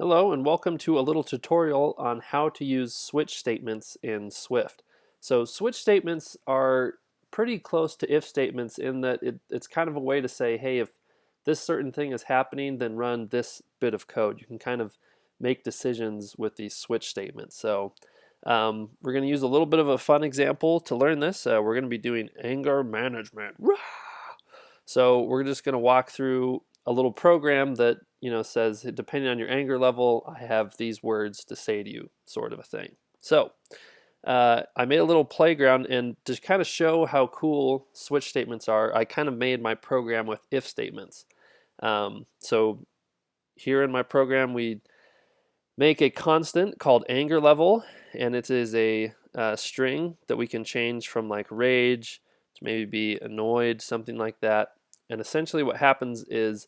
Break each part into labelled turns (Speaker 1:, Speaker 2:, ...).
Speaker 1: Hello and welcome to a little tutorial on how to use switch statements in Swift. So switch statements are pretty close to if statements in that it's kind of a way to say, hey, if this certain thing is happening, then run this bit of code. You can kind of make decisions with these switch statements. So we're going to use a little bit of a fun example to learn this. We're going to be doing anger management. Rah! So we're just going to walk through a little program that says, depending on your anger level, I have these words to say to you, sort of a thing. So I made a little playground, and to kind of show how cool switch statements are, I kind of made my program with if statements. So here in my program, we make a constant called anger level, and it is a string that we can change from like rage to maybe be annoyed, something like that. And essentially what happens is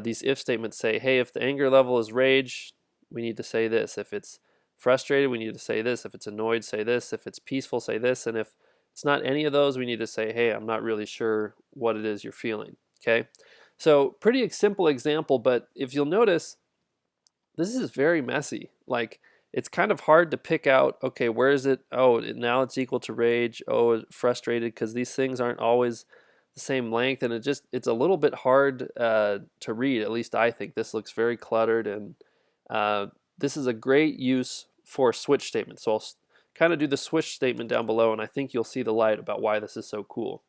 Speaker 1: these if statements say, hey, if the anger level is rage, we need to say this. If it's frustrated, we need to say this. If it's annoyed, say this. If it's peaceful, say this. And if it's not any of those, we need to say, hey, I'm not really sure what it is you're feeling. Okay? So pretty simple example, but if you'll notice, this is very messy. Like, it's kind of hard to pick out, okay, where is it? Oh, now it's equal to rage. Oh, frustrated, because these things aren't always the same length, and it's a little bit hard to read. At least I think this looks very cluttered, and this is a great use for switch statements. So I'll kind of do the switch statement down below, and I think you'll see the light about why this is so cool.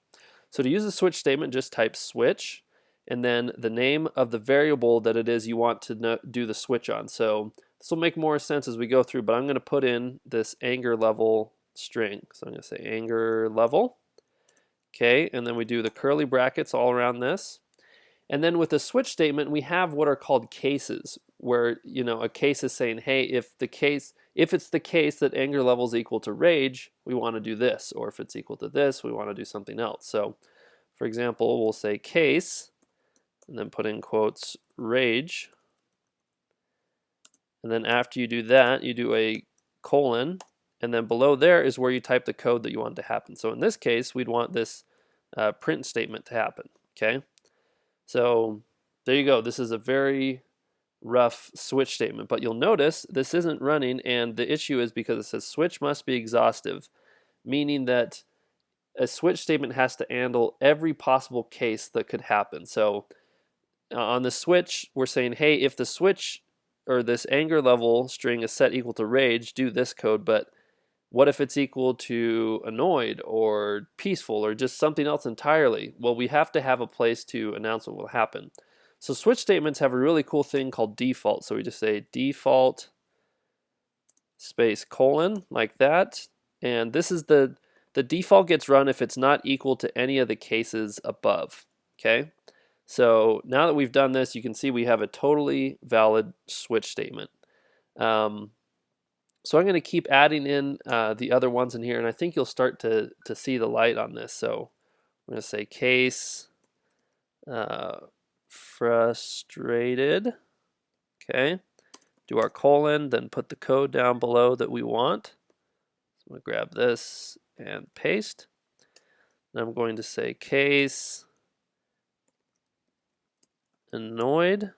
Speaker 1: So to use the switch statement, just type switch and then the name of the variable that it is you want to do the switch on. So this will make more sense as we go through, but I'm going to put in this anger level string. So I'm going to say anger level. Okay, and then we do the curly brackets all around this. And then with the switch statement, we have what are called cases, where a case is saying, hey, if it's the case that anger level is equal to rage, we want to do this, or if it's equal to this, we want to do something else. So, for example, we'll say case, and then put in quotes rage, and then after you do that, you do a colon, and then below there is where you type the code that you want to happen. So in this case, we'd want this print statement to happen. Okay. So there you go. This is a very rough switch statement, but you'll notice this isn't running, and the issue is because it says switch must be exhaustive, meaning that a switch statement has to handle every possible case that could happen. So on the switch, we're saying, hey, if the switch or this anger level string is set equal to rage, do this code, but what if it's equal to annoyed or peaceful or just something else entirely? Well, we have to have a place to announce what will happen. So switch statements have a really cool thing called default. So we just say default space colon like that. And this is the default gets run if it's not equal to any of the cases above. Okay. So now that we've done this, you can see we have a totally valid switch statement. So I'm going to keep adding in the other ones in here, and I think you'll start to see the light on this. So I'm going to say case frustrated. Okay. Do our colon, then put the code down below that we want. So I'm going to grab this and paste. And I'm going to say case annoyed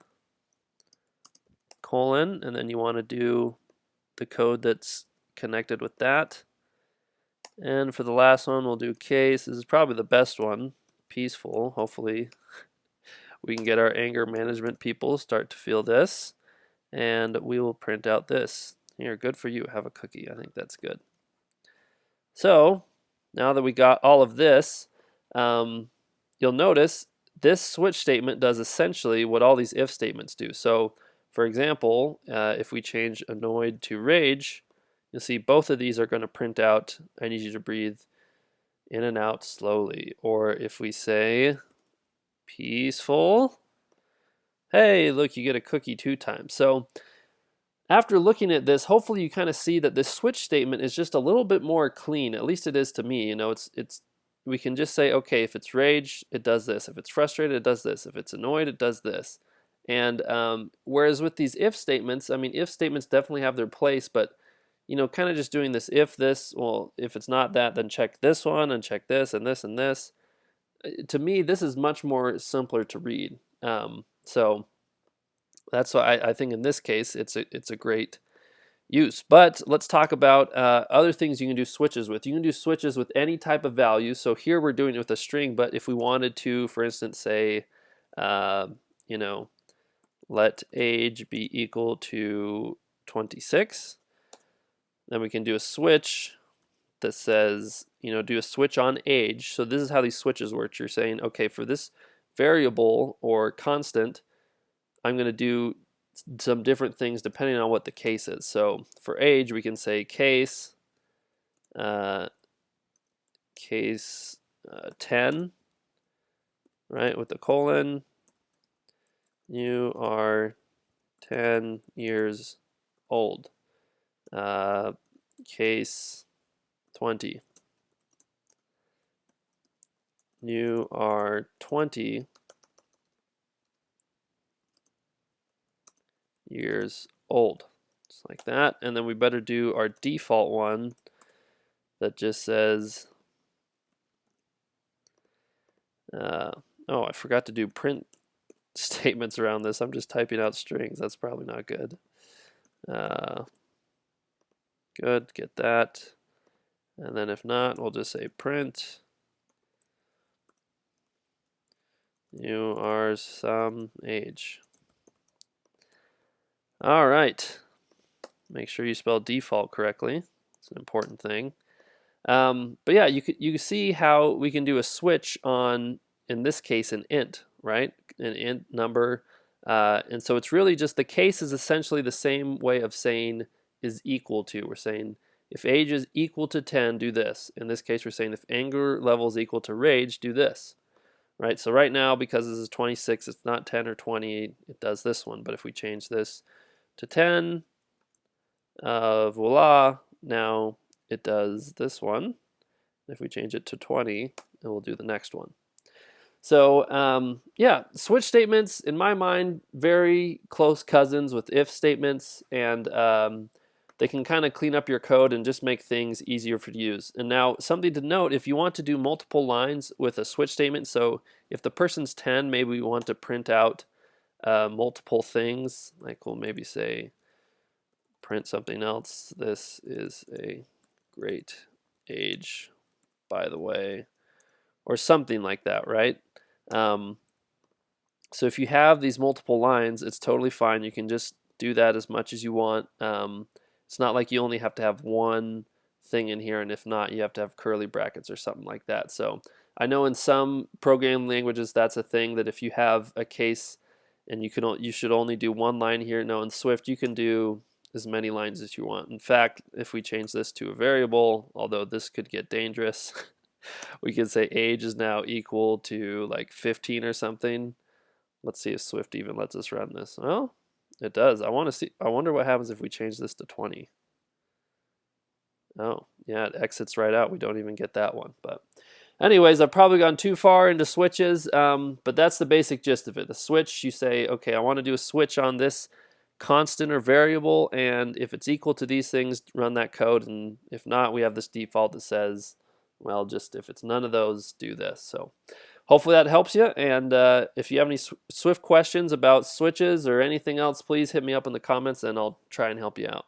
Speaker 1: colon, and then you want to do the code that's connected with that. And for the last one, we'll do case. This is probably the best one, peaceful. Hopefully we can get our anger management people start to feel this, and we will print out this. Here, good for you, have a cookie. I think that's good. So now that we got all of this, you'll notice this switch statement does essentially what all these if statements do. So for example, if we change annoyed to rage, you'll see both of these are going to print out, I need you to breathe in and out slowly. Or if we say peaceful, hey, look, you get a cookie 2 times. So after looking at this, hopefully you kind of see that this switch statement is just a little bit more clean. At least it is to me. We can just say, okay, if it's rage, it does this. If it's frustrated, it does this. If it's annoyed, it does this. And whereas with these if statements, I mean, if statements definitely have their place, but kind of just doing this, well, if it's not that, then check this one and check this and this and this. To me, this is much more simpler to read. So That's why I think in this case it's a great use. But let's talk about other things you can do switches with. You can do switches with any type of value. So here we're doing it with a string, but if we wanted to, for instance, say, you know, let age be equal to 26, then we can do a switch that says, do a switch on age. So this is how these switches work. You're saying, okay, for this variable or constant, I'm going to do some different things depending on what the case is. So for age, we can say case, case 10, right, with the colon. You are 10 years old. Case 20. You are 20 years old. Just like that. And then we better do our default one that just says, oh, I forgot to do print statements around this. I'm just typing out strings. That's probably not good. Good, get that. And then if not, we'll just say print. You are some age. All right. Make sure you spell default correctly. It's an important thing. But yeah, you can see how we can do a switch on, in this case, an int, right? An int number. And so it's really just the case is essentially the same way of saying is equal to. We're saying if age is equal to 10, do this. In this case, we're saying if anger level is equal to rage, do this. Right? So right now, because this is 26, it's not 10 or 20, it does this one. But if we change this to 10, voila, now it does this one. If we change it to 20, it will do the next one. So yeah, switch statements, in my mind, very close cousins with if statements, and they can kind of clean up your code and just make things easier for you to use. And now something to note, if you want to do multiple lines with a switch statement, so if the person's 10, maybe we want to print out multiple things, like we'll maybe say print something else. This is a great age, by the way, or something like that, right? So if you have these multiple lines, it's totally fine. You can just do that as much as you want. It's not like you only have to have one thing in here, and if not, you have to have curly brackets or something like that. So I know in some programming languages that's a thing, that if you have a case and you should only do one line here. No, in Swift you can do as many lines as you want. In fact, if we change this to a variable, although this could get dangerous, we could say age is now equal to like 15 or something. Let's see if Swift even lets us run this. Well, it does. I wonder what happens if we change this to 20. Oh, yeah, it exits right out. We don't even get that one. But anyways, I've probably gone too far into switches, but that's the basic gist of it. The switch, you say, okay, I want to do a switch on this constant or variable, and if it's equal to these things, run that code, and if not, we have this default that says, well, just if it's none of those, do this. So hopefully that helps you, and if you have any Swift questions about switches or anything else, please hit me up in the comments and I'll try and help you out.